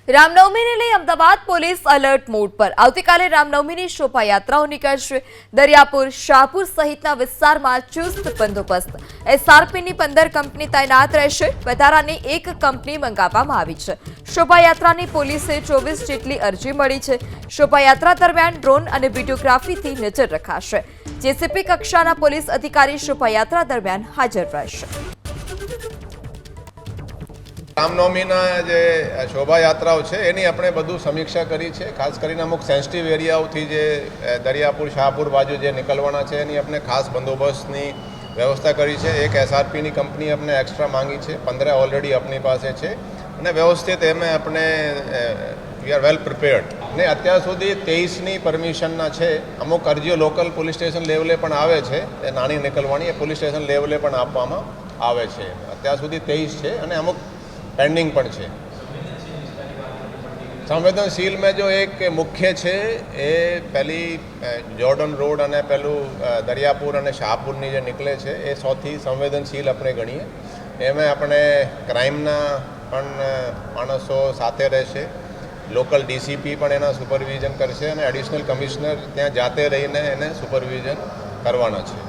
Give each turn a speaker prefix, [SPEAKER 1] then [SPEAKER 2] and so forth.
[SPEAKER 1] રામનવમીને લઈ Ahmedabad police alert mode પર આવતીકાલે રામનવમીની શોભાયાત્રાઓ નીકળશે। દરિયાપુર, શાહપુર સહિતના વિસ્તારમાં ચુસ્ત બંદોબસ્ત। એસઆરપીની 15 કંપની તૈનાત રહેશે। વધારાની એક કંપની મંગાવવામાં આવી છે। શોભાયાત્રાની પોલીસે 24 જેટલી અરજી મળી છે। શોભાયાત્રા દરમિયાન ડ્રોન અને વિડીયોગ્રાફીથી નજર રખાશે। જેસીપી કક્ષાના પોલીસ અધિકારી શોભાયાત્રા દરમિયાન હાજર રહેશે।
[SPEAKER 2] રામનવમીના જે શોભાયાત્રાઓ છે એની આપણે બધું સમીક્ષા કરી છે। ખાસ કરીને અમુક સેન્સિટિવ એરિયાઓથી જે દરિયાપુર, શાહપુર બાજુ જે નીકળવાના છે એની આપણે ખાસ બંદોબસ્તની વ્યવસ્થા કરી છે। એક એસઆરપીની કંપની આપણે એક્સ્ટ્રા માંગી છે, 15 ઓલરેડી આપણી પાસે છે અને વ્યવસ્થિત એમાં આપણે વી આર વેલ પ્રિપેર્ડ ને અત્યાર સુધી 23ની પરમિશનના છે। અમુક અરજીઓ લોકલ પોલીસ સ્ટેશન લેવલે પણ આવે છે, એ નાની નીકળવાની એ પોલીસ સ્ટેશન લેવલે પણ આપવામાં આવે છે। અત્યાર સુધી 23 છે અને અમુક પેન્ડિંગ પણ છે। સંવેદનશીલ में जो एक मुख्य છે એ પહેલી જોર્ડન રોડ અને પેલું દરિયાપુર અને શાહપુરની જે નીકળે છે એ સૌથી સંવેદનશીલ આપણે ગણીએ। એમાં આપણે ક્રાઇમના પણ માણસો સાથે રહેશે। લોકલ ડીસીપી પણ એના સુપરવિઝન કરશે અને એડિશનલ કમિશનર ત્યાં જાતે રહીને એને સુપરવિઝન કરવાના છે।